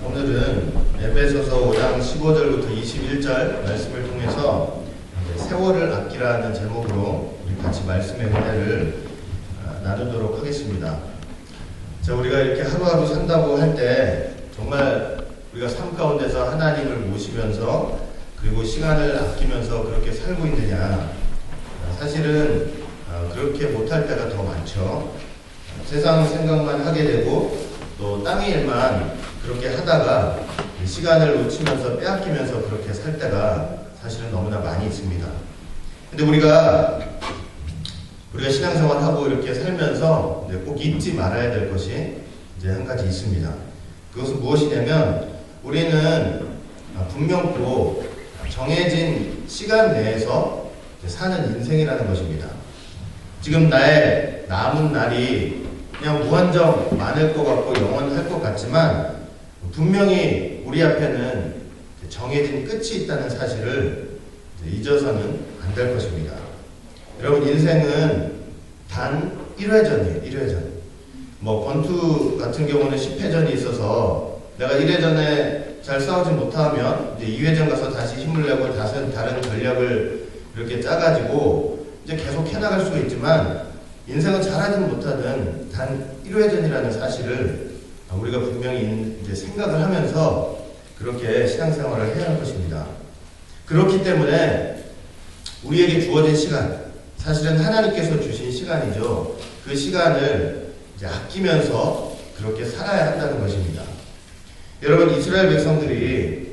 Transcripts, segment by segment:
오늘은 에베소서 5장 15절부터 21절 말씀을 통해서 세월을 아끼라는 제목으로 우리 같이 말씀의 은혜를 나누도록 하겠습니다. 자, 우리가 이렇게 하루하루 산다고 할 때 정말 우리가 삶 가운데서 하나님을 모시면서 그리고 시간을 아끼면서 그렇게 살고 있느냐? 사실은 그렇게 못할 때가 더 많죠. 세상 생각만 하게 되고 또 땅의 일만 그렇게 하다가 시간을 놓치면서 빼앗기면서 그렇게 살 때가 사실은 너무나 많이 있습니다. 근데 우리가 신앙생활하고 이렇게 살면서 꼭 잊지 말아야 될 것이 이제 한 가지 있습니다. 그것은 무엇이냐면 우리는 분명코 정해진 시간 내에서 사는 인생이라는 것입니다. 지금 나의 남은 날이 그냥 무한정 많을 것 같고 영원할 것 같지만 분명히 우리 앞에는 정해진 끝이 있다는 사실을 잊어서는 안 될 것입니다. 여러분, 인생은 단 1회전이에요. 1회전. 권투 같은 경우는 10회전이 있어서 내가 1회전에 잘 싸우지 못하면 이제 2회전 가서 다시 힘을 내고 다른 전략을 이렇게 짜가지고 이제 계속 해나갈 수가 있지만 인생은 잘하든 못하든 단 1회전이라는 사실을 우리가 분명히 이제 생각을 하면서 그렇게 신앙생활을 해야 할 것입니다. 그렇기 때문에 우리에게 주어진 시간, 사실은 하나님께서 주신 시간이죠. 그 시간을 이제 아끼면서 그렇게 살아야 한다는 것입니다. 여러분, 이스라엘 백성들이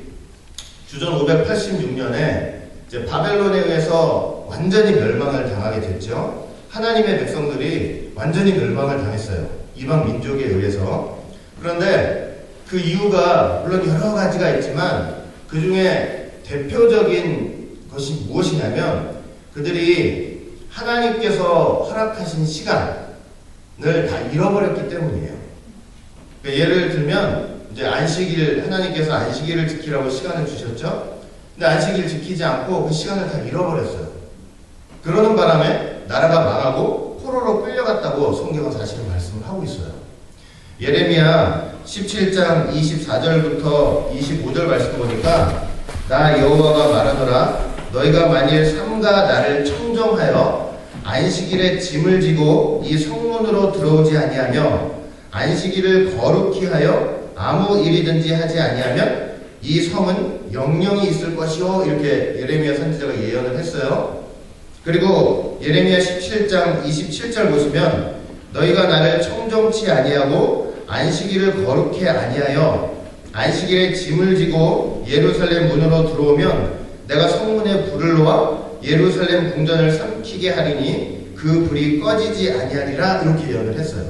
주전 586년에 이제 바벨론에 의해서 완전히 멸망을 당하게 됐죠. 하나님의 백성들이 완전히 멸망을 당했어요. 이방 민족에 의해서. 그런데 그 이유가 물론 여러 가지가 있지만 그 중에 대표적인 것이 무엇이냐면 그들이 하나님께서 허락하신 시간을 다 잃어버렸기 때문이에요. 그러니까 예를 들면 이제 안식일, 하나님께서 안식일을 지키라고 시간을 주셨죠. 근데 안식일 지키지 않고 그 시간을 다 잃어버렸어요. 그러는 바람에 나라가 망하고 포로로 끌려갔다고 성경은 사실은 말씀을 하고 있어요. 예레미야 17장 24절부터 25절 말씀 보니까 나 여호와가 말하노라 너희가 만일 삼가 나를 청정하여 안식일에 짐을 지고 이 성문으로 들어오지 아니하며 안식일을 거룩히 하여 아무 일이든지 하지 아니하면 이 성은 영영이 있을 것이요, 이렇게 예레미야 선지자가 예언을 했어요. 그리고 예레미야 17장 27절 보시면 너희가 나를 청정치 아니하고 안식일을 거룩히 아니하여 안식일에 짐을 지고 예루살렘 문으로 들어오면 내가 성문에 불을 놓아 예루살렘 궁전을 삼키게 하리니 그 불이 꺼지지 아니하리라, 이렇게 예언을 했어요.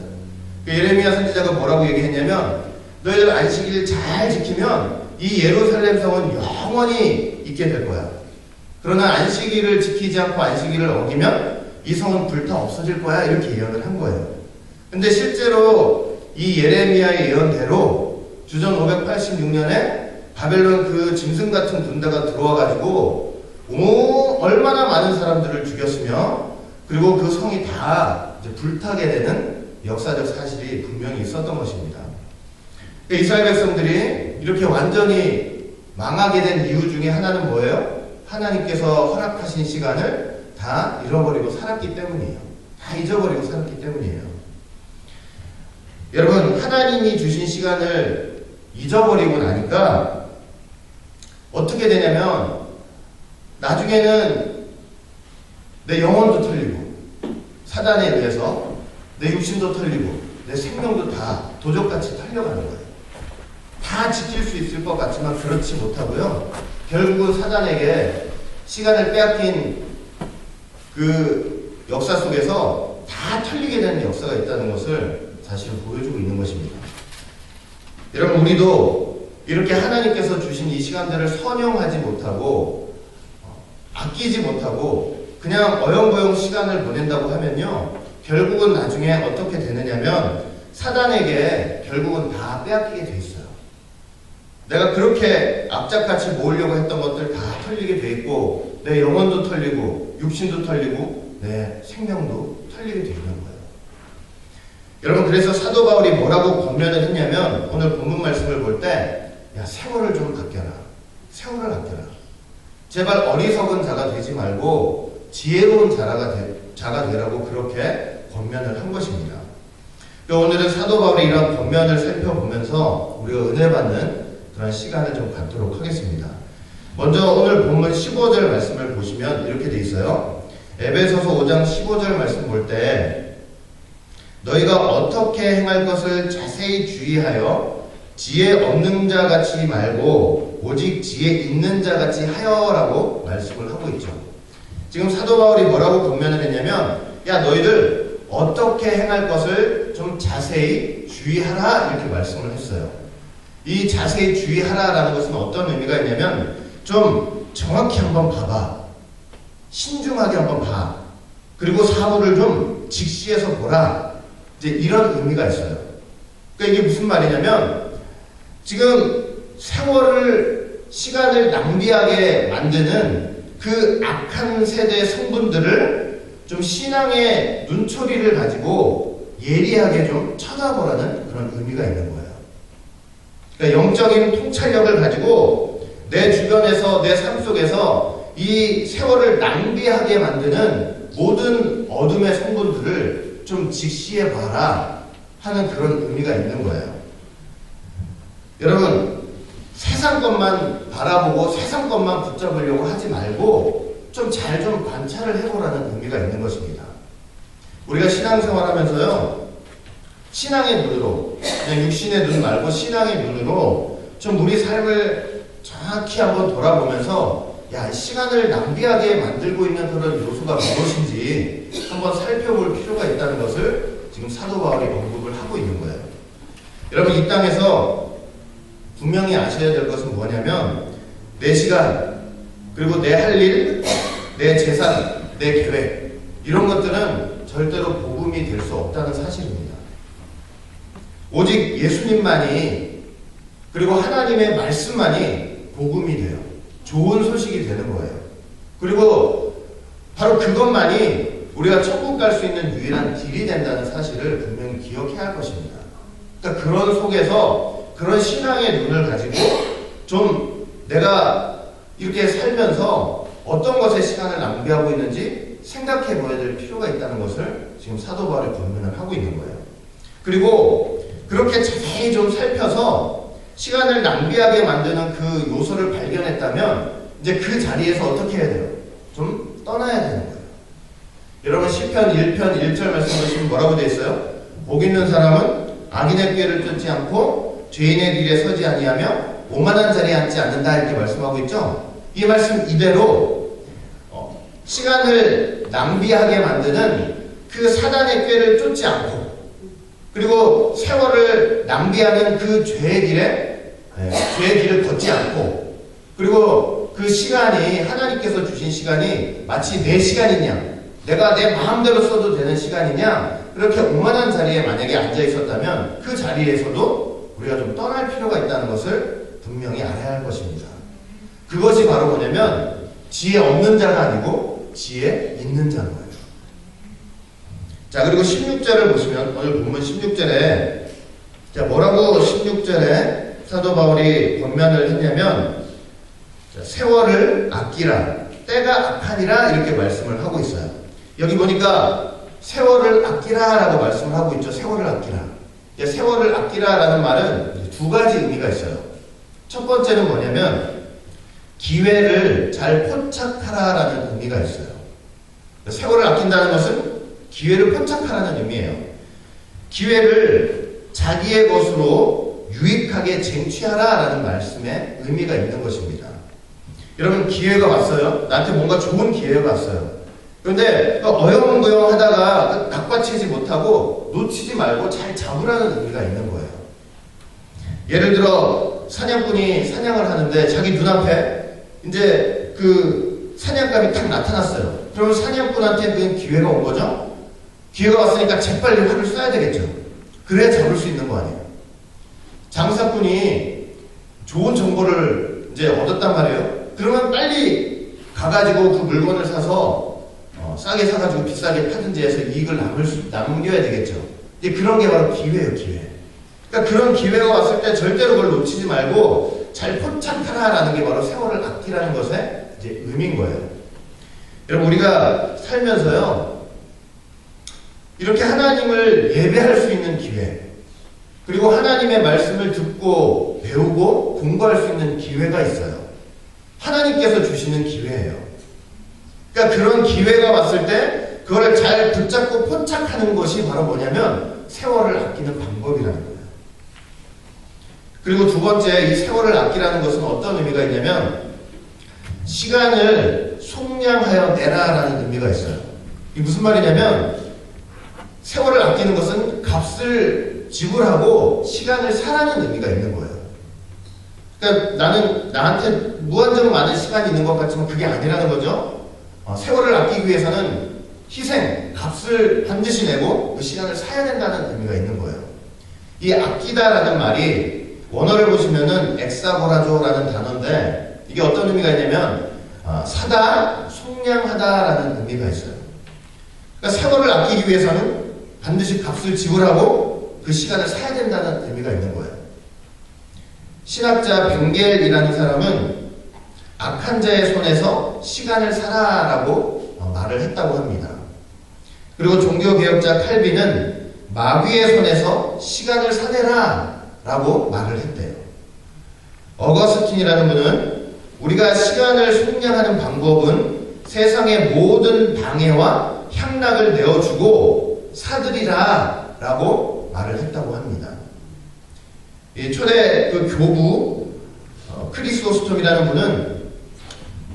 예레미야 선지자가 뭐라고 얘기했냐면 너희들 안식일을 잘 지키면 이 예루살렘 성은 영원히 있게 될 거야. 그러나 안식일을 지키지 않고 안식일을 어기면 이 성은 불타 없어질 거야, 이렇게 예언을 한 거예요. 근데 실제로 이 예레미야의 예언대로 주전 586년에 바벨론 그 짐승 같은 군대가 들어와가지고 얼마나 많은 사람들을 죽였으며 그리고 그 성이 다 이제 불타게 되는 역사적 사실이 분명히 있었던 것입니다. 이스라엘 백성들이 이렇게 완전히 망하게 된 이유 중에 하나는 뭐예요? 하나님께서 허락하신 시간을 다 잃어버리고 살았기 때문이에요. 다 잊어버리고 살았기 때문이에요. 여러분, 하나님이 주신 시간을 잊어버리고 나니까 어떻게 되냐면 나중에는 내 영혼도 털리고 사단에 의해서 내 육신도 털리고 내 생명도 다 도적같이 털려가는 거예요. 다 지킬 수 있을 것 같지만 그렇지 못하고요. 결국은 사단에게 시간을 빼앗긴 그 역사 속에서 다 털리게 되는 역사가 있다는 것을 사실 보여주고 있는 것입니다. 여러분, 우리도 이렇게 하나님께서 주신 이 시간들을 선용하지 못하고 아끼지 못하고 그냥 어영부영 시간을 보낸다고 하면요, 결국은 나중에 어떻게 되느냐면 사단에게 결국은 다 빼앗기게 돼 있어요. 내가 그렇게 악착같이 모으려고 했던 것들 다 털리게 돼 있고 내 영혼도 털리고 육신도 털리고 내 생명도 털리게 되는 거예요. 여러분, 그래서 사도 바울이 뭐라고 권면을 했냐면 오늘 본문 말씀을 볼 때 야, 세월을 좀 아껴라. 세월을 아껴라. 제발 어리석은 자가 되지 말고 지혜로운 자가 되라고 그렇게 권면을 한 것입니다. 오늘은 사도 바울의 이런 권면을 살펴보면서 우리가 은혜 받는 그런 시간을 좀 갖도록 하겠습니다. 먼저 오늘 본문 15절 말씀을 보시면 이렇게 돼 있어요. 에베소서 5장 15절 말씀 볼 때 너희가 어떻게 행할 것을 자세히 주의하여 지혜 없는 자 같이 말고 오직 지혜 있는 자 같이 하여라고 말씀을 하고 있죠. 지금 사도 바울이 뭐라고 권면을 했냐면 야, 너희들 어떻게 행할 것을 좀 자세히 주의하라 이렇게 말씀을 했어요. 이 자세히 주의하라라는 것은 어떤 의미가 있냐면 좀 정확히 한번 봐봐. 신중하게 한번 봐. 그리고 사물을 좀 직시해서 보라. 이제 이런 의미가 있어요. 그러니까 이게 무슨 말이냐면 지금 세월을 시간을 낭비하게 만드는 그 악한 세대의 성분들을 좀 신앙의 눈초리를 가지고 예리하게 좀 쳐다보라는 그런 의미가 있는 거예요. 그러니까 영적인 통찰력을 가지고 내 주변에서 내 삶 속에서 이 세월을 낭비하게 만드는 모든 어둠의 성분들을 좀 직시해 봐라 하는 그런 의미가 있는 거예요. 여러분, 세상 것만 바라보고 세상 것만 붙잡으려고 하지 말고 좀 잘 좀 관찰을 해보라는 의미가 있는 것입니다. 우리가 신앙생활 하면서요, 신앙의 눈으로, 그냥 육신의 눈 말고 신앙의 눈으로 좀 우리 삶을 정확히 한번 돌아보면서 야, 시간을 낭비하게 만들고 있는 그런 요소가 무엇인지 한번 살펴볼 필요가 있다는 것을 지금 사도 바울이 언급을 하고 있는 거예요. 여러분, 이 땅에서 분명히 아셔야 될 것은 뭐냐면 내 시간, 그리고 내 할 일, 내 재산, 내 계획 이런 것들은 절대로 복음이 될 수 없다는 사실입니다. 오직 예수님만이 그리고 하나님의 말씀만이 복음이 돼요. 좋은 소식이 되는 거예요. 그리고 바로 그것만이 우리가 천국 갈 수 있는 유일한 길이 된다는 사실을 분명히 기억해야 할 것입니다. 그러니까 그런 속에서 그런 신앙의 눈을 가지고 좀 내가 이렇게 살면서 어떤 것에 시간을 낭비하고 있는지 생각해 보아야 될 필요가 있다는 것을 지금 사도 바울이 권면을 하고 있는 거예요. 그리고 그렇게 자세히 좀 살펴서 시간을 낭비하게 만드는 그 요소를 발견했다면 이제 그 자리에서 어떻게 해야 돼요? 좀 떠나야 되는 거예요. 여러분, 시편 1편 1절 말씀 보시면 뭐라고 되어 있어요? 복 있는 사람은 악인의 꾀를 쫓지 않고 죄인의 길에 서지 아니하며 오만한 자리에 앉지 않는다 이렇게 말씀하고 있죠. 이 말씀 이대로 시간을 낭비하게 만드는 그 사단의 꾀를 쫓지 않고 그리고 세월을 낭비하는 그 죄의 길을 걷지 않고 그리고 그 시간이 하나님께서 주신 시간이 마치 내 시간이냐 내가 내 마음대로 써도 되는 시간이냐 그렇게 오만한 자리에 만약에 앉아 있었다면 그 자리에서도 우리가 좀 떠날 필요가 있다는 것을 분명히 알아야 할 것입니다. 그것이 바로 뭐냐면 지혜 없는 자가 아니고 지혜 있는 자인 거예요. 자, 그리고 16절을 보시면 오늘 본문 16절에 자, 뭐라고 16절에 사도 바울이 권면을 했냐면 자, 세월을 아끼라 때가 악하니라 이렇게 말씀을 하고 있어요. 여기 보니까 세월을 아끼라 라고 말씀을 하고 있죠. 세월을 아끼라. 세월을 아끼라 라는 말은 두 가지 의미가 있어요. 첫 번째는 뭐냐면 기회를 잘 포착하라 라는 의미가 있어요. 세월을 아낀다는 것은 기회를 포착하라는 의미예요. 기회를 자기의 것으로 유익하게 쟁취하라 라는 말씀에 의미가 있는 것입니다. 여러분, 기회가 왔어요. 나한테 뭔가 좋은 기회가 왔어요. 그런데 어영부영 하다가 낙받치지 못하고 놓치지 말고 잘 잡으라는 의미가 있는 거예요. 예를 들어 사냥꾼이 사냥을 하는데 자기 눈앞에 이제 그 사냥감이 딱 나타났어요. 그러면 사냥꾼한테 그 기회가 온 거죠. 기회가 왔으니까 재빨리 활을 쏴야 되겠죠. 그래야 잡을 수 있는 거 아니에요. 장사꾼이 좋은 정보를 이제 얻었단 말이에요. 그러면 빨리 가가지고 그 물건을 사서 싸게 사가지고 비싸게 파든지 해서 이익을 남겨야 되겠죠. 이제 그런 게 바로 기회예요, 기회. 그러니까 그런 기회가 왔을 때 절대로 그걸 놓치지 말고 잘 포착하라라는 게 바로 세월을 아끼라는 것의 이제 의미인 거예요. 여러분, 우리가 살면서요, 이렇게 하나님을 예배할 수 있는 기회, 그리고 하나님의 말씀을 듣고 배우고 공부할 수 있는 기회가 있어요. 하나님께서 주시는 기회예요. 그러니까 그런 기회가 왔을 때 그거를 잘 붙잡고 포착하는 것이 바로 뭐냐면 세월을 아끼는 방법이라는 거예요. 그리고 두 번째, 이 세월을 아끼라는 것은 어떤 의미가 있냐면 시간을 속량하여 내라라는 의미가 있어요. 이게 무슨 말이냐면 세월을 아끼는 것은 값을 지불하고 시간을 사라는 의미가 있는 거예요. 그러니까 나는 나한테 무한정 많은 시간이 있는 것 같지만 그게 아니라는 거죠. 세월을 아끼기 위해서는 희생, 값을 반드시 내고 그 시간을 사야 된다는 의미가 있는 거예요. 이 아끼다라는 말이 원어를 보시면은 엑사고라조라는 단어인데 이게 어떤 의미가 있냐면 사다, 속량하다라는 의미가 있어요. 그러니까 세월을 아끼기 위해서는 반드시 값을 지불하고 그 시간을 사야 된다는 의미가 있는 거예요. 신학자 벵겔이라는 사람은 악한 자의 손에서 시간을 사라라고 말을 했다고 합니다. 그리고 종교개혁자 칼빈은 마귀의 손에서 시간을 사내라 라고 말을 했대요. 어거스틴이라는 분은 우리가 시간을 속량하는 방법은 세상의 모든 방해와 향락을 내어주고 사들이라 라고 말을 했다고 합니다. 이 초대 그 교부 크리스토스톰이라는 분은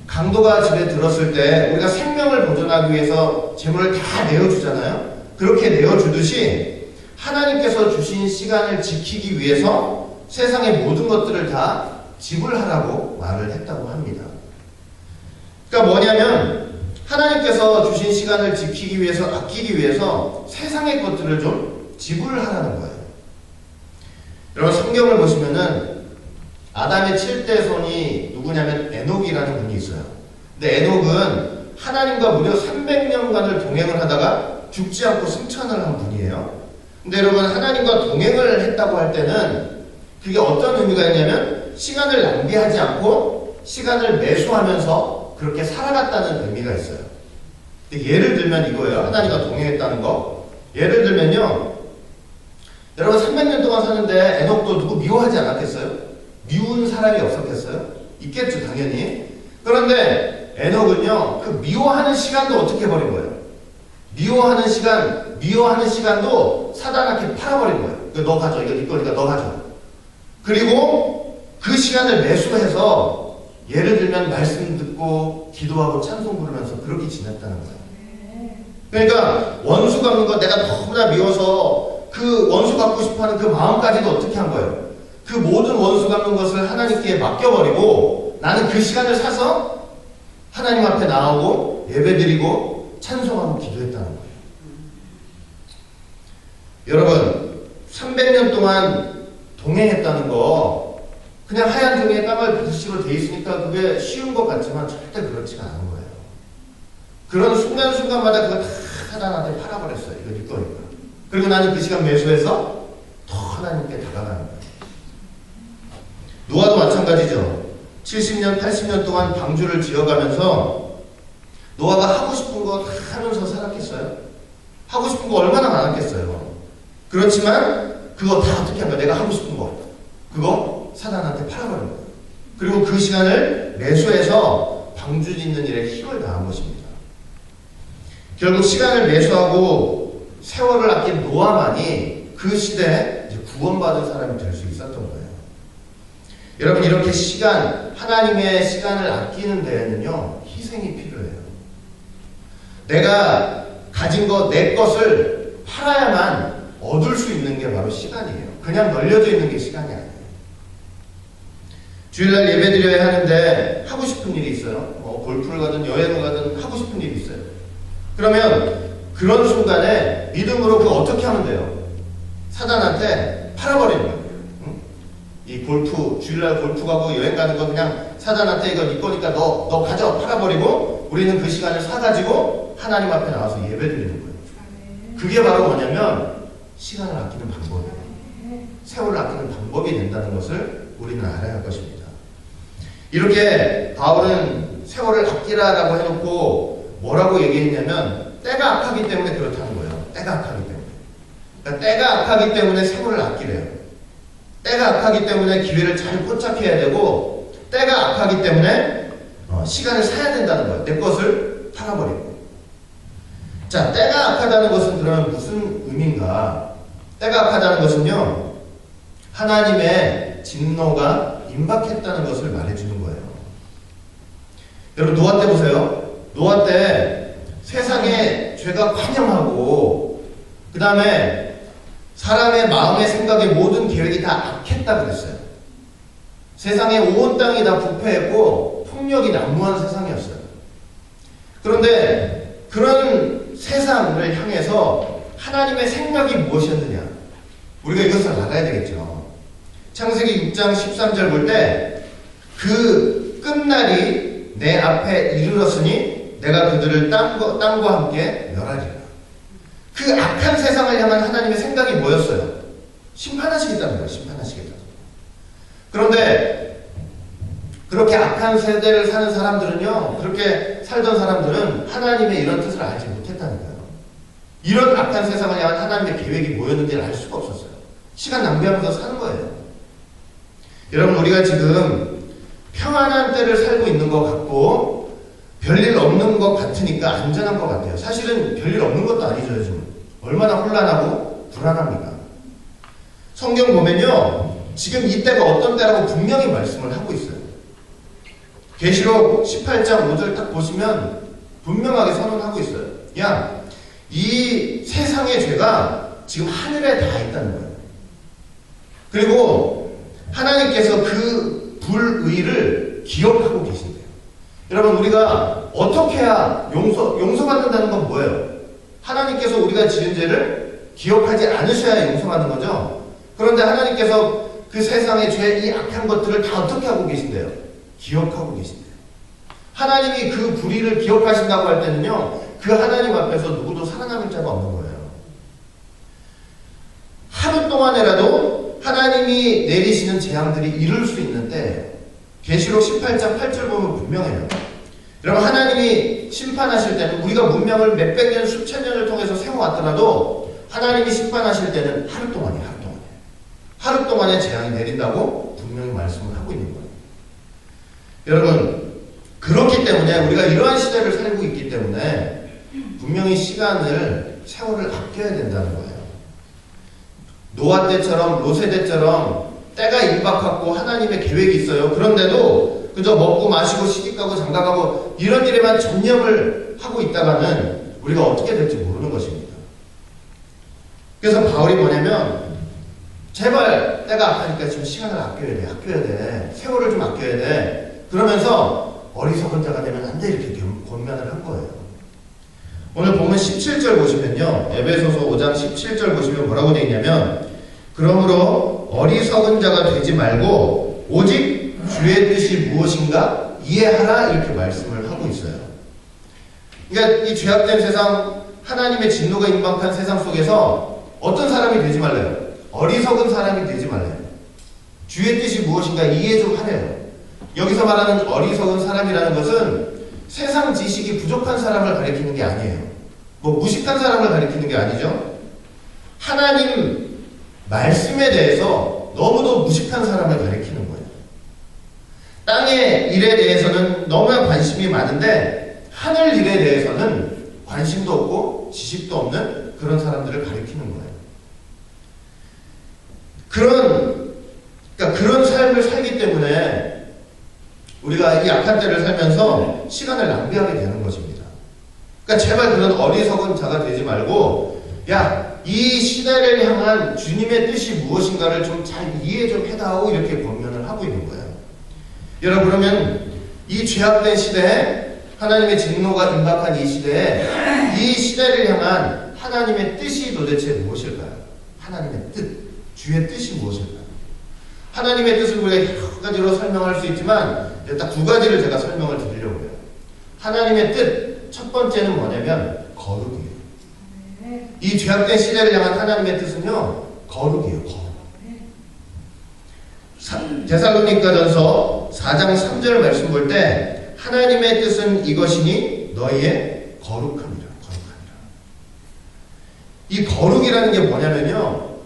강도가 집에 들었을 때 우리가 생명을 보존하기 위해서 재물을 다 내어주잖아요. 그렇게 내어주듯이 하나님께서 주신 시간을 지키기 위해서 세상의 모든 것들을 다 지불하라고 말을 했다고 합니다. 그러니까 뭐냐면 하나님께서 주신 시간을 지키기 위해서, 아끼기 위해서 세상의 것들을 좀 지불하라는 거예요. 여러분, 성경을 보시면은 아담의 7대 손이 누구냐면 에녹이라는 분이 있어요. 근데 에녹은 하나님과 무려 300년간을 동행을 하다가 죽지 않고 승천을 한 분이에요. 근데 여러분, 하나님과 동행을 했다고 할 때는 그게 어떤 의미가 있냐면 시간을 낭비하지 않고 시간을 매수하면서 그렇게 살아갔다는 의미가 있어요. 예를 들면 이거예요. 하나님과 동행했다는 거. 예를 들면요, 여러분 300년 동안 사는데 에녹도 누구 미워하지 않았겠어요? 미운 사람이 없었겠어요? 있겠죠, 당연히. 그런데 에녹은요, 그 미워하는 시간도 어떻게 버린 거예요? 미워하는 시간도 사단한테 팔아버린 거예요. 너 가져, 이거 네 거니까 너 가져. 그리고 그 시간을 매수해서 예를 들면 말씀 듣고 기도하고 찬송 부르면서 그렇게 지냈다는 거예요. 그러니까 원수 갚는 거 내가 너무나 미워서 그 원수 갚고 싶어하는 그 마음까지도 어떻게 한 거예요? 그 모든 원수 갚는 것을 하나님께 맡겨버리고 나는 그 시간을 사서 하나님 앞에 나오고 예배드리고 찬송하고 기도했다는 거예요. 여러분, 300년 동안 동행했다는 거 그냥 하얀 종이에 까만 글씨로 돼 있으니까 그게 쉬운 것 같지만 절대 그렇지가 않은 거예요. 그런 순간순간마다 그거 다 하나님한테 팔아버렸어요. 이거 네 거니까. 그리고 나는 그 시간 매수해서 더 하나님께 다가가는 거예요. 노아도 마찬가지죠. 70년, 80년 동안 방주를 지어가면서 노아가 하고 싶은 거 다 하면서 살았겠어요? 하고 싶은 거 얼마나 많았겠어요? 그렇지만 그거 다 어떻게 한 거야? 내가 하고 싶은 거 그거 사단한테 팔아버린 거예요. 그리고 그 시간을 매수해서 방주 짓는 일에 힘을 다한 것입니다. 결국 시간을 매수하고 세월을 아낀 노아만이 그 시대에 이제 구원받은 사람이 될 수 있었던 거예요. 여러분, 이렇게 하나님의 시간을 아끼는 데에는요, 희생이 필요해요. 내가 가진 것, 내 것을 팔아야만 얻을 수 있는 게 바로 시간이에요. 그냥 널려져 있는 게 시간이 아니에요. 주일날 예배 드려야 하는데 하고 싶은 일이 있어요. 골프를 가든 여행을 가든 하고 싶은 일이 있어요. 그러면 그런 순간에 믿음으로 그거 어떻게 하면 돼요? 사단한테 팔아버리는 거예요. 응? 이 골프, 주일날 골프 가고 여행 가는 거 그냥 사단한테 이거 네 거니까 너 가져, 팔아버리고 우리는 그 시간을 사가지고 하나님 앞에 나와서 예배 드리는 거예요. 그게 바로 뭐냐면 시간을 아끼는 방법이에요. 세월을 아끼는 방법이 된다는 것을 우리는 알아야 할 것입니다. 이렇게 바울은 세월을 아끼라라고 해놓고 뭐라고 얘기했냐면 때가 악하기 때문에 그렇다는 거예요. 때가 악하기 때문에. 그러니까 때가 악하기 때문에 세월을 아끼래요. 때가 악하기 때문에 기회를 잘 포착해야 되고 때가 악하기 때문에 시간을 사야 된다는 거예요. 내 것을 팔아버리고. 자, 때가 악하다는 것은 그러면 무슨 의미인가? 때가 악하다는 것은요, 하나님의 진노가 임박했다는 것을 말해주는 거예요. 여러분, 노아 때 보세요. 노아 때 세상에 죄가 관영하고 그 다음에 사람의 마음의 생각의 모든 계획이 다 악했다 그랬어요. 세상에 온 땅이 다 부패했고 폭력이 난무한 세상이었어요. 그런데 그런 세상을 향해서 하나님의 생각이 무엇이었느냐? 우리가 이것을 알아야 되겠죠. 창세기 6장 13절 볼 때 그 끝날이 내 앞에 이르렀으니 내가 그들을 땅과 함께 멸하리라. 그 악한 세상을 향한 하나님의 생각이 뭐였어요? 심판하시겠다는 거예요. 심판하시겠다. 그런데 그렇게 악한 세대를 사는 사람들은요, 그렇게 살던 사람들은 하나님의 이런 뜻을 알지 못했다는 거예요. 이런 악한 세상을 향한 하나님의 계획이 뭐였는지를 알 수가 없었어요. 시간 낭비하면서 사는 거예요. 여러분, 우리가 지금 평안한 때를 살고 있는 것 같고 별일 없는 것 같으니까 안전한 것 같아요. 사실은 별일 없는 것도 아니죠. 요즘 얼마나 혼란하고 불안합니까? 성경 보면요, 지금 이때가 어떤 때라고 분명히 말씀을 하고 있어요. 계시록 18장 5절 딱 보시면 분명하게 선언하고 있어요. 야, 이 세상의 죄가 지금 하늘에 다 있다는 거예요. 그리고 하나님께서 그 불의를 기억하고 계신대요. 여러분, 우리가 어떻게 해야 용서받는다는 건 뭐예요? 하나님께서 우리가 지은 죄를 기억하지 않으셔야 용서받는 거죠. 그런데 하나님께서 그 세상의 죄, 이 악한 것들을 다 어떻게 하고 계신대요? 기억하고 계신대요. 하나님이 그 불의를 기억하신다고 할 때는요, 그 하나님 앞에서 누구도 살아남을 자가 없는 거예요. 하루 동안이라도 하나님이 내리시는 재앙들이 이룰 수 있는데, 계시록 18장 8절 보면 분명해요. 여러분, 하나님이 심판하실 때는 우리가 문명을 몇백 년, 수천 년을 통해서 세워왔더라도 하나님이 심판하실 때는 하루 동안이에요. 하루 동안에. 하루 동안에 재앙이 내린다고 분명히 말씀을 하고 있는 거예요. 여러분, 그렇기 때문에 우리가 이러한 시대를 살고 있기 때문에 분명히 시간을, 세월을 아껴야 된다는 거예요. 노아 때처럼, 롯의 때처럼 때가 임박하고 하나님의 계획이 있어요. 그런데도 그저 먹고 마시고 시집가고 장가가고 이런 일에만 전념을 하고 있다가는 우리가 어떻게 될지 모르는 것입니다. 그래서 바울이 뭐냐면, 제발 때가 악하니까 지금 시간을 아껴야 돼. 세월을 좀 아껴야 돼. 그러면서 어리석은 자가 되면 안 돼. 이렇게 권면을 한 거예요. 오늘 보면 17절 보시면요. 에베소서 5장 17절 보시면 뭐라고 되어 있냐면, 그러므로 어리석은 자가 되지 말고 오직 주의 뜻이 무엇인가 이해하라, 이렇게 말씀을 하고 있어요. 그러니까 이 죄악된 세상, 하나님의 진노가 임박한 세상 속에서 어떤 사람이 되지 말래요? 어리석은 사람이 되지 말래요. 주의 뜻이 무엇인가 이해 좀 하래요. 여기서 말하는 어리석은 사람이라는 것은 세상 지식이 부족한 사람을 가리키는 게 아니에요. 뭐 무식한 사람을 가리키는 게 아니죠. 하나님 말씀에 대해서 너무도 무식한 사람을 가리키는 거예요. 땅의 일에 대해서는 너무나 관심이 많은데 하늘 일에 대해서는 관심도 없고 지식도 없는 그런 사람들을 가리키는 거예요. 그런 삶을 살기 때문에 우리가 이 악한 때를 살면서 시간을 낭비하게 되는 것입니다. 그러니까 제발 그런 어리석은 자가 되지 말고, 야, 이 시대를 향한 주님의 뜻이 무엇인가를 좀 잘 이해 좀 해다오, 이렇게 권면을 하고 있는 거예요. 여러분, 그러면 이 죄악된 시대에, 하나님의 진노가 임박한 이 시대에, 이 시대를 향한 하나님의 뜻이 도대체 무엇일까요? 하나님의 뜻, 주의 뜻이 무엇일까요? 하나님의 뜻을 우리가 여러 가지로 설명할 수 있지만 딱 두 가지를 제가 설명을 드리려고 해요. 하나님의 뜻, 첫 번째는 뭐냐면 거룩이에요. 이 죄악된 시대를 향한 하나님의 뜻은요, 거룩이에요. 거룩. 데살로니가전서 4장 3절 말씀 볼 때 하나님의 뜻은 이것이니 너희의 거룩함이라. 이 거룩이라는 게 뭐냐면요,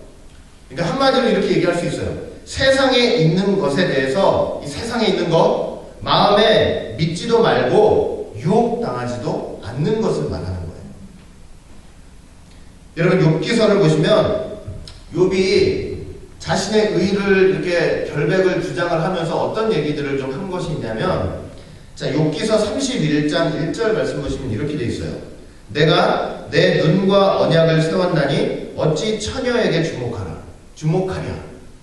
그러니까 한마디로 이렇게 얘기할 수 있어요. 세상에 있는 것에 대해서, 이 세상에 있는 것 마음에 믿지도 말고 유혹당하지도 않는 것을 말하는 거예요. 여러분 욥기서를 보시면 욥이 자신의 의를 이렇게 결백을 주장을 하면서 어떤 얘기들을 좀 한 것이 있냐면, 자, 욥기서 31장 1절 말씀 보시면 이렇게 돼 있어요. 내가 내 눈과 언약을 세웠나니 어찌 처녀에게 주목하랴.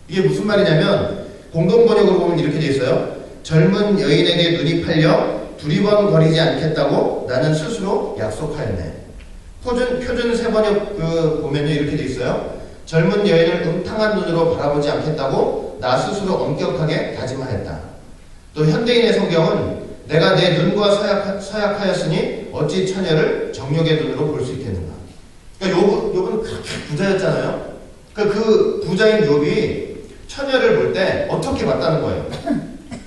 이게 무슨 말이냐면 공동번역으로 보면 이렇게 돼 있어요. 젊은 여인에게 눈이 팔려 두리번거리지 않겠다고 나는 스스로 약속하였네. 표준 세번역 보면요 이렇게 돼 있어요. 젊은 여인을 음탕한 눈으로 바라보지 않겠다고 나 스스로 엄격하게 다짐하였다. 또 현대인의 성경은 내가 내 눈과 서약하였으니 어찌 처녀를 정욕의 눈으로 볼 수 있겠는가. 그러니까 욥은 그렇게 부자였잖아요. 그러니까 그 부자인 욥이 처녀를 볼 때 어떻게 봤다는 거예요?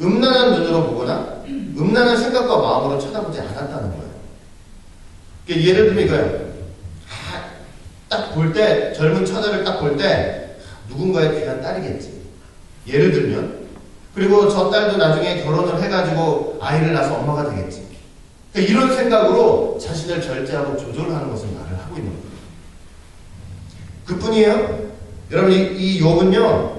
음란한 눈으로 보거나 음란한 생각과 마음으로 쳐다보지 않았다는 거예요. 그러니까 예를 들면 이거예요. 딱 볼 때, 젊은 처녀를 딱 볼 때 누군가의 귀한 딸이겠지. 예를 들면. 그리고 저 딸도 나중에 결혼을 해가지고 아이를 낳아서 엄마가 되겠지. 그러니까 이런 생각으로 자신을 절제하고 조절하는 것을 말을 하고 있는 거예요. 그뿐이에요. 여러분 이 욥은요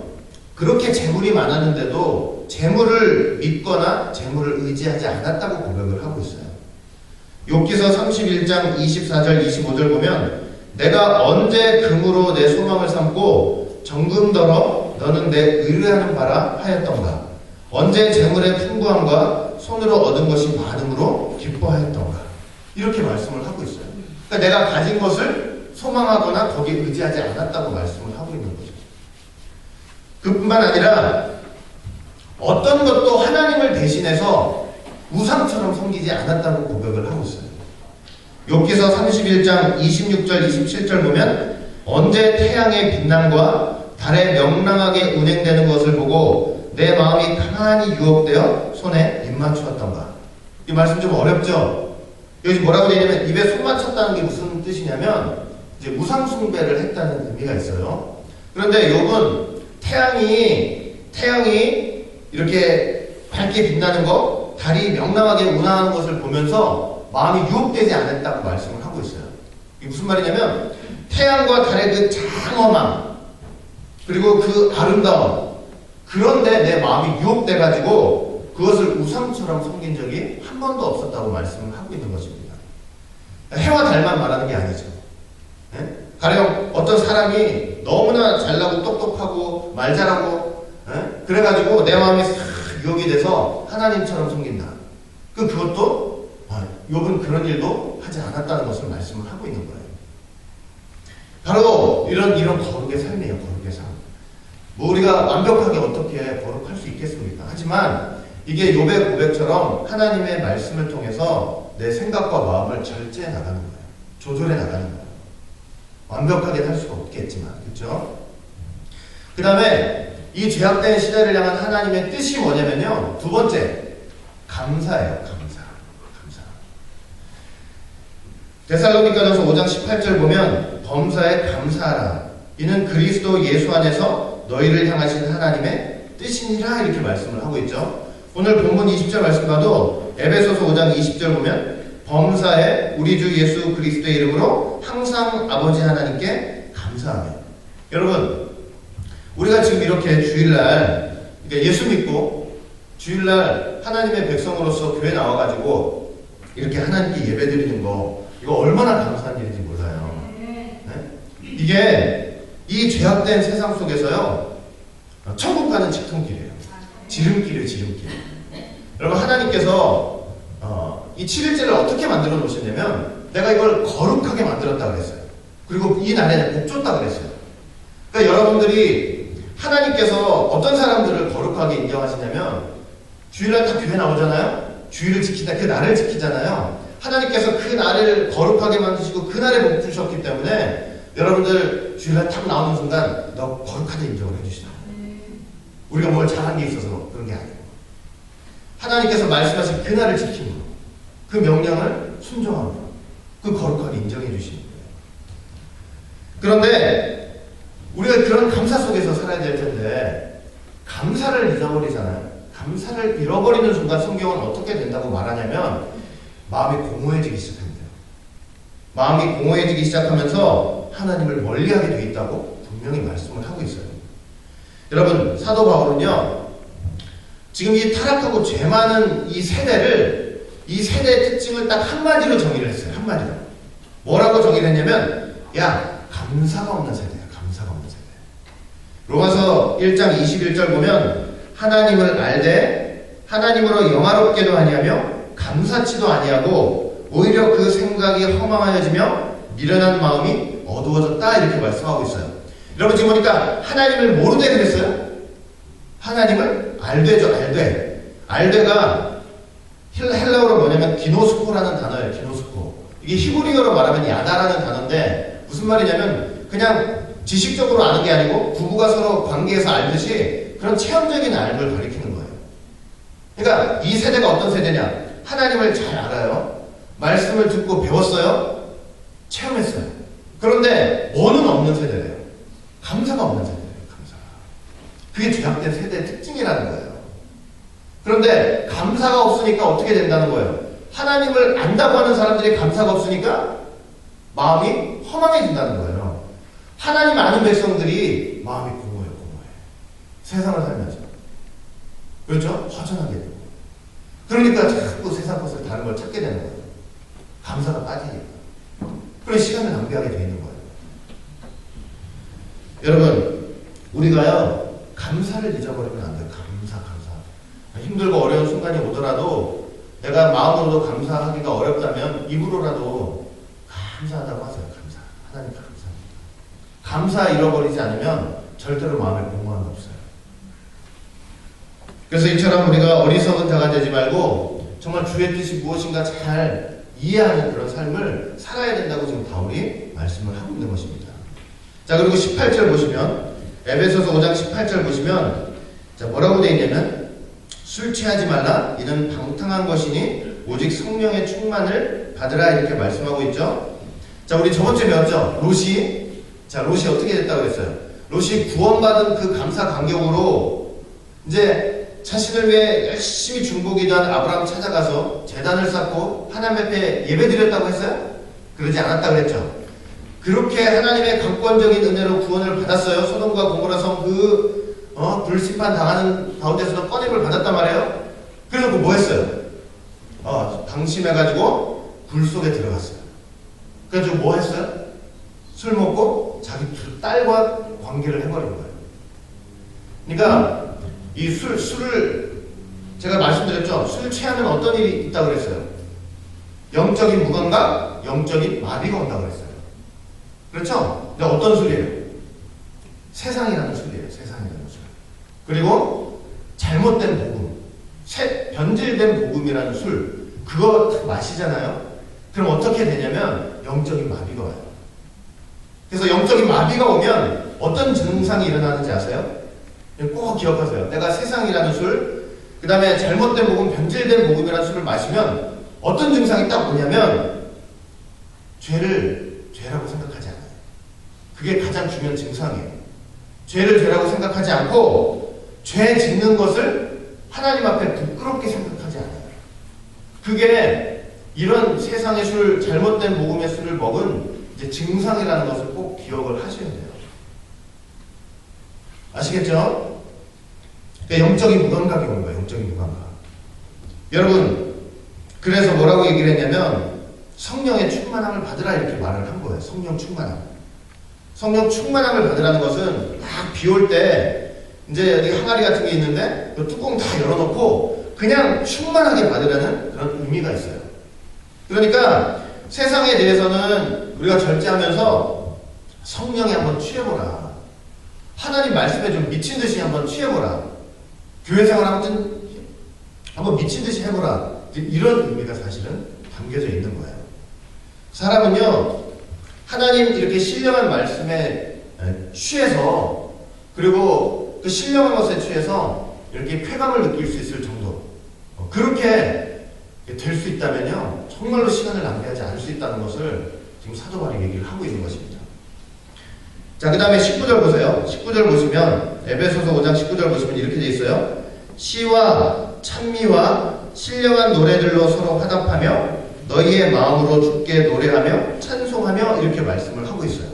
그렇게 재물이 많았는데도 재물을 믿거나 재물을 의지하지 않았다고 고백을 하고 있어요. 욥기서 31장 24절 25절 보면 내가 언제 금으로 내 소망을 삼고 정금더러 너는 내 의뢰하는 바라 하였던가. 언제 재물의 풍부함과 손으로 얻은 것이 많음으로 기뻐하였던가. 이렇게 말씀을 하고 있어요. 그러니까 내가 가진 것을 소망하거나 거기에 의지하지 않았다고 말씀을 하고 있는 거죠. 그뿐만 아니라 어떤 것도 하나님을 대신해서 우상처럼 섬기지 않았다고 고백을 하고 있어요. 욥기서 31장 26절 27절 보면 언제 태양의 빛남과 달의 명랑하게 운행되는 것을 보고 내 마음이 가만히 유혹되어 손에 입 맞추었던가. 이 말씀 좀 어렵죠? 여기 뭐라고 되어 있냐면 입에 손 맞췄다는 게 무슨 뜻이냐면 이제 우상 숭배를 했다는 의미가 있어요. 그런데 욥은 태양이 이렇게 밝게 빛나는 거, 달이 명랑하게 운항하는 것을 보면서 마음이 유혹되지 않았다고 말씀을 하고 있어요. 이게 무슨 말이냐면 태양과 달의 그 장엄함 그리고 그 아름다움, 그런데 내 마음이 유혹돼가지고 그것을 우상처럼 섬긴 적이 한 번도 없었다고 말씀을 하고 있는 것입니다. 해와 달만 말하는 게 아니죠. 네? 가령 어떤 사람이 너무나 잘나고 똑똑하고 말 잘하고 그래가지고 내 마음이 싹 유혹이 돼서 하나님처럼 섬긴다. 그것도 욥은 그런 일도 하지 않았다는 것을 말씀을 하고 있는 거예요. 바로 이런 거룩의 삶이에요. 거룩의 삶. 뭐 우리가 완벽하게 어떻게 거룩할 수 있겠습니까? 하지만 이게 욥의 고백처럼 하나님의 말씀을 통해서 내 생각과 마음을 절제해 나가는 거예요. 조절해 나가는 거예요. 완벽하게 할 수가 없겠지만, 그렇죠? 그 다음에 이 죄악된 시대를 향한 하나님의 뜻이 뭐냐면요, 두 번째, 감사예요. 감사. 데살로니가전서 5장 18절 보면 범사에 감사하라. 이는 그리스도 예수 안에서 너희를 향하신 하나님의 뜻이니라. 이렇게 말씀을 하고 있죠. 오늘 본문 20절 말씀 봐도 에베소서 5장 20절 보면 범사에 우리 주 예수 그리스도의 이름으로 항상 아버지 하나님께 감사하며. 여러분, 우리가 지금 이렇게 주일날 예수 믿고 주일날 하나님의 백성으로서 교회 나와가지고 이렇게 하나님께 예배드리는 거, 이거 얼마나 감사한 일인지 몰라요. 네? 이게 이 죄악된 세상 속에서요, 천국 가는 직통길이에요. 지름길이에요, 지름길. 여러분, 하나님께서 이 7일째를 어떻게 만들어 놓으셨냐면 내가 이걸 거룩하게 만들었다 그랬어요. 그리고 이 날에 복 줬다 그랬어요. 그러니까 여러분들이 하나님께서 어떤 사람들을 거룩하게 인정하시냐면 주일날 다 교회 나오잖아요. 주일을 지킨다, 그 날을 지키잖아요. 하나님께서 그 날을 거룩하게 만드시고 그 날에 복 주셨기 때문에 여러분들 주일날 탁 나오는 순간 너 거룩하게 인정을 해주시다. 우리가 뭘 잘한 게 있어서 그런 게 아니에요. 하나님께서 말씀하신 그날을 지키는 것, 그 명령을 순종하는 것, 그 거룩하게 인정해 주시는 거예요. 그런데 우리가 그런 감사 속에서 살아야 될 텐데 감사를 잊어버리잖아요. 감사를 잃어버리는 순간 성경은 어떻게 된다고 말하냐면 마음이 공허해지기 시작합니다. 마음이 공허해지기 시작하면서 하나님을 멀리하게 돼 있다고 분명히 말씀을 하고 있어요. 여러분, 사도 바울은요, 지금 이 타락하고 죄 많은 이 세대의 특징을 딱 한마디로 정의를 했어요. 한마디로. 뭐라고 정의를 했냐면, 야, 감사가 없는 세대야. 감사가 없는 세대. 로마서 1장 21절 보면, 하나님을 알되 하나님으로 영화롭게도 아니하며 감사치도 아니하고 오히려 그 생각이 허망하여지며 미련한 마음이 어두워졌다, 이렇게 말씀하고 있어요. 여러분, 지금 보니까 하나님을 모르되 그랬어요? 하나님을 알되죠. 알되가 헬라어로 뭐냐면 기노스코라는 단어예요. 기노스코. 이게 히브리어로 말하면 야다라는 단어인데 무슨 말이냐면 그냥 지식적으로 아는 게 아니고 부부가 서로 관계에서 알듯이 그런 체험적인 알을 가리키는 거예요. 그러니까 이 세대가 어떤 세대냐? 하나님을 잘 알아요. 말씀을 듣고 배웠어요. 체험했어요. 그런데 뭐는 없는 세대래요. 감사가 없는 세대예요. 감사가. 그게 죄악된 세대의 특징이라는 거예요. 그런데 감사가 없으니까 어떻게 된다는 거예요? 하나님을 안다고 하는 사람들이 감사가 없으니까 마음이 허망해진다는 거예요. 하나님 아는 백성들이 마음이 공허해요. 세상을 살면서. 그렇죠? 허전하게 되고. 그러니까 자꾸 세상 것을 다른 걸 찾게 되는 거예요. 감사가 빠지니까. 그런 시간을 낭비하게 되어 있는 거예요. 여러분, 우리가요, 감사를 잊어버리면 안 돼요. 감사. 힘들고 어려운 순간이 오더라도 내가 마음으로도 감사하기가 어렵다면 입으로라도 감사하다고 하세요. 감사. 하나님 감사합니다. 감사 잃어버리지 않으면 절대로 마음에 공허함이 없어요. 그래서 이처럼 우리가 어리석은 자가 되지 말고 정말 주의 뜻이 무엇인가 잘 이해하는 그런 삶을 살아야 된다고 지금 바울이 말씀을 하고 있는 것입니다. 자, 그리고 18절 보시면, 에베소서 5장 18절 보시면, 자, 뭐라고 되어 있냐면, 술 취하지 말라. 이는 방탕한 것이니 오직 성령의 충만을 받으라. 이렇게 말씀하고 있죠. 자, 우리 저번주에 배웠죠? 롯이. 자, 롯이 어떻게 됐다고 그랬어요? 롯이 구원받은 그 감사 감격으로 이제 자신을 위해 열심히 중보기도한 아브라함 찾아가서 제단을 쌓고 하나님 앞에 예배드렸다고 했어요? 그러지 않았다고 그랬죠. 그렇게 하나님의 강권적인 은혜로 구원을 받았어요. 소돔과 고모라 성 불심판 당하는 가운데서도 꺼냄을 받았단 말이에요. 그래서 뭐 했어요? 방심해가지고 불 속에 들어갔어요. 그래서 뭐 했어요? 술 먹고 자기 딸과 관계를 해버린 거예요. 그러니까 이 술을 제가 말씀드렸죠. 술 취하면 어떤 일이 있다고 그랬어요? 영적인 무감각, 영적인 마비가 온다고 그랬어요. 그렇죠? 근데 어떤 술이에요? 세상이라는 술이에요. 세상이라는 술. 그리고 잘못된 복음, 변질된 복음이라는 술, 그거 마시잖아요. 그럼 어떻게 되냐면 영적인 마비가 와요. 그래서 영적인 마비가 오면 어떤 증상이 일어나는지 아세요? 꼭 기억하세요. 내가 세상이라는 술, 그 다음에 잘못된 복음, 변질된 복음이라는 술을 마시면 어떤 증상이 딱 오냐면 죄를 죄라고 생각하지 않아요. 그게 가장 중요한 증상이에요. 죄를 죄라고 생각하지 않고 죄 짓는 것을 하나님 앞에 부끄럽게 생각하지 않아요. 그게 이런 세상의 술, 잘못된 복음의 술을 먹은 이제 증상이라는 것을 꼭 기억을 하셔야 돼요. 아시겠죠? 그러니까 영적인 무감각이 오는 거예요. 영적인 무감각. 여러분, 그래서 뭐라고 얘기를 했냐면 성령의 충만함을 받으라 이렇게 말을 한 거예요. 성령 충만함. 성령 충만함을 받으라는 것은 딱 비 올 때 이제 여기 항아리 같은 게 있는데 그 뚜껑 다 열어놓고 그냥 충만하게 받으라는 그런 의미가 있어요. 그러니까 세상에 대해서는 우리가 절제하면서 성령에 한번 취해보라. 하나님 말씀에 좀 미친 듯이 한번 취해보라. 교회 생활 한번 미친 듯이 해보라. 이런 의미가 사실은 담겨져 있는 거예요. 사람은요, 하나님 이렇게 신령한 말씀에 취해서, 그리고 그 신령한 것에 취해서 이렇게 쾌감을 느낄 수 있을 정도, 그렇게 될 수 있다면요, 정말로 시간을 낭비하지 않을 수 있다는 것을 지금 사도 바울이 얘기를 하고 있는 것입니다. 자, 그 다음에 19절 보세요. 19절 보시면, 에베소서 5장 19절 보시면 이렇게 돼 있어요. 시와 찬미와 신령한 노래들로 서로 화답하며 너희의 마음으로 주께 노래하며 찬송하며 이렇게 말씀을 하고 있어요.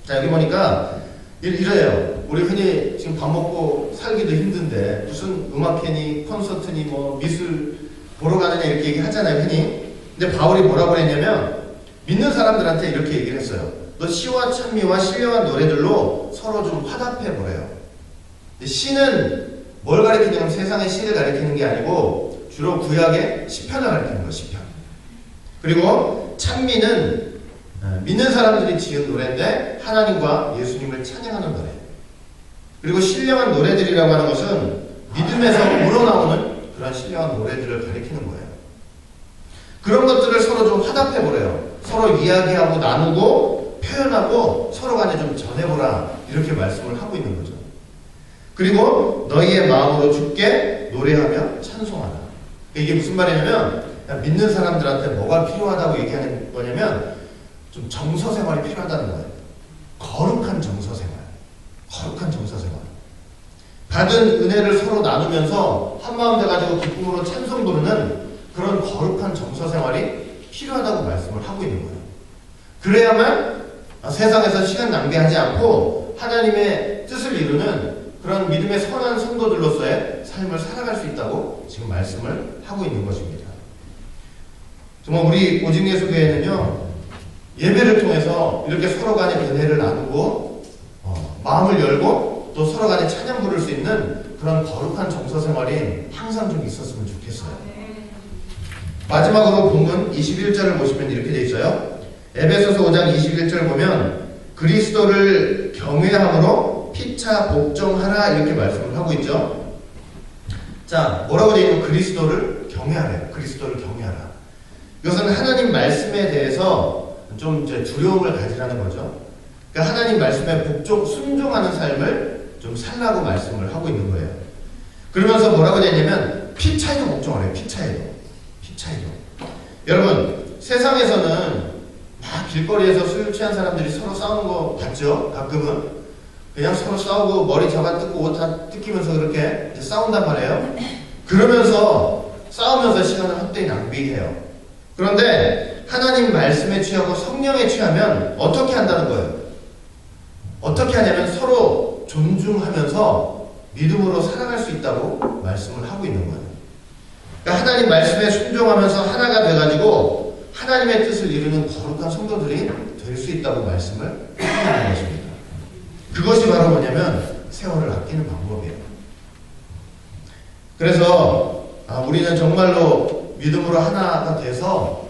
자, 여기 보니까 이래요. 우리 흔히 지금 밥 먹고 살기도 힘든데 무슨 음악회니 콘서트니 뭐 미술 보러 가느냐 이렇게 얘기하잖아요, 흔히. 근데 바울이 뭐라고 했냐면 믿는 사람들한테 이렇게 얘기를 했어요. 너 시와 찬미와 신령한 노래들로 서로 좀 화답해 보래요. 시는 뭘 가리키냐면 세상의 시를 가리키는 게 아니고 주로 구약의 시편을 가리키는 거예요. 시편. 그리고 찬미는 믿는 사람들이 지은 노래인데 하나님과 예수님을 찬양하는 노래. 그리고 신령한 노래들이라고 하는 것은 믿음에서 우러나오는 그런 신령한 노래들을 가리키는 거예요. 그런 것들을 서로 좀 화답해 보래요. 서로 이야기하고 나누고 표현하고 서로 간에 좀 전해보라, 이렇게 말씀을 하고 있는 거죠. 그리고 너희의 마음으로 주께 노래하며 찬송하라. 이게 무슨 말이냐면 믿는 사람들한테 뭐가 필요하다고 얘기하는 거냐면 좀 정서 생활이 필요하다는 거예요. 거룩한 정서 생활. 거룩한 정서 생활. 받은 은혜를 서로 나누면서 한마음 돼가지고 기쁨으로 찬송 부르는 그런 거룩한 정서 생활이 필요하다고 말씀을 하고 있는 거예요. 그래야만 세상에서 시간 낭비하지 않고 하나님의 뜻을 이루는 그런 믿음의 선한 성도들로서의 삶을 살아갈 수 있다고 지금 말씀을 하고 있는 것입니다. 정말 우리 오직예수교회는요, 예배를 통해서 이렇게 서로 간에 은혜를 나누고 마음을 열고 또 서로 간에 찬양 부를 수 있는 그런 거룩한 정서 생활이 항상 좀 있었으면 좋겠어요. 마지막으로 본문 21절을 보시면 이렇게 돼 있어요. 에베소서 5장 21절 보면 그리스도를 경외함으로 피차 복종하라, 이렇게 말씀을 하고 있죠. 자, 뭐라고 되어 있냐면 그리스도를 경외하래요. 그리스도를 경외하라. 이것은 하나님 말씀에 대해서 좀 이제 두려움을 가지라는 거죠. 그러니까 하나님 말씀에 순종하는 삶을 좀 살라고 말씀을 하고 있는 거예요. 그러면서 뭐라고 되어 있냐면 피차에도 복종하래요. 피차에도. 여러분, 세상에서는 막 길거리에서 술 취한 사람들이 서로 싸우는 거 봤죠? 가끔은 그냥 서로 싸우고 머리 잡아 뜯고 옷 다 뜯기면서 그렇게 이제 싸운단 말이에요. 그러면서 싸우면서 시간을 헛되이 낭비해요. 그런데 하나님 말씀에 취하고 성령에 취하면 어떻게 한다는 거예요? 어떻게 하냐면 서로 존중하면서 믿음으로 살아갈 수 있다고 말씀을 하고 있는 거예요. 그러니까 하나님 말씀에 순종하면서 하나가 돼가지고 하나님의 뜻을 이루는 거룩한 성도들이 될 수 있다고 말씀을 하는 것입니다. 그것이 바로 뭐냐면 세월을 아끼는 방법이에요. 그래서 우리는 정말로 믿음으로 하나가 돼서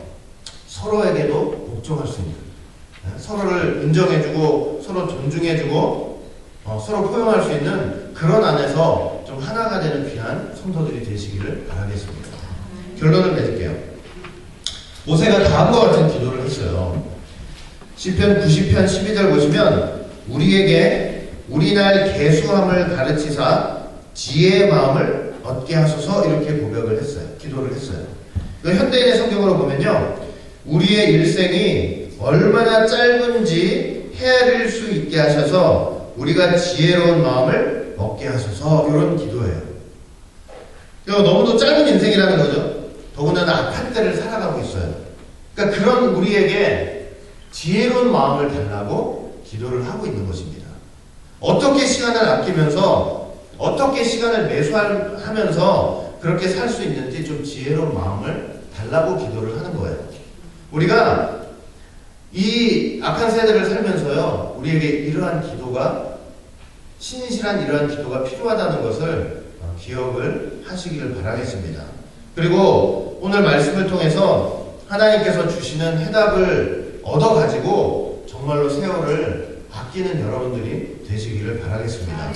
서로에게도 복종할 수 있는, 서로를 인정해주고 서로 존중해주고 서로 포용할 수 있는 그런 안에서 좀 하나가 되는 귀한 성도들이 되시기를 바라겠습니다. 결론을 맺을게요. 모세가 다음과 같은 기도를 했어요. 시편 90편 12절 보시면 우리에게 우리날 계수함을 가르치사 지혜의 마음을 얻게 하소서, 이렇게 고백을 했어요. 기도를 했어요. 현대인의 성경으로 보면요, 우리의 일생이 얼마나 짧은지 헤아릴 수 있게 하셔서 우리가 지혜로운 마음을 얻게 하소서, 이런 기도예요. 너무도 짧은 인생이라는 거죠. 더군다나 악한 때를 살아가고 있어요. 그러니까 그런 우리에게 지혜로운 마음을 달라고 기도를 하고 있는 것입니다. 어떻게 시간을 아끼면서 어떻게 시간을 매수하면서 그렇게 살 수 있는지 좀 지혜로운 마음을 달라고 기도를 하는 거예요. 우리가 이 악한 세대를 살면서요, 우리에게 이러한 기도가, 신실한 이러한 기도가 필요하다는 것을 기억을 하시기를 바라겠습니다. 그리고 오늘 말씀을 통해서 하나님께서 주시는 해답을 얻어가지고 정말로 세월을 아끼는 여러분들이 되시기를 바라겠습니다.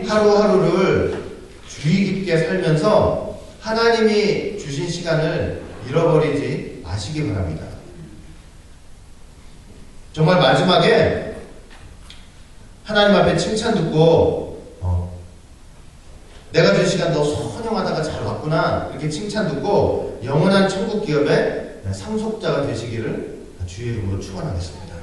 하루하루를 주의 깊게 살면서 하나님이 주신 시간을 잃어버리지 마시기 바랍니다. 정말 마지막에 하나님 앞에 칭찬 듣고 내가 준 시간 너 선영하다가 잘 왔구나 많구나 이렇게 칭찬 듣고 영원한 천국 기업의 상속자가 되시기를 주의 이름으로 축원하겠습니다.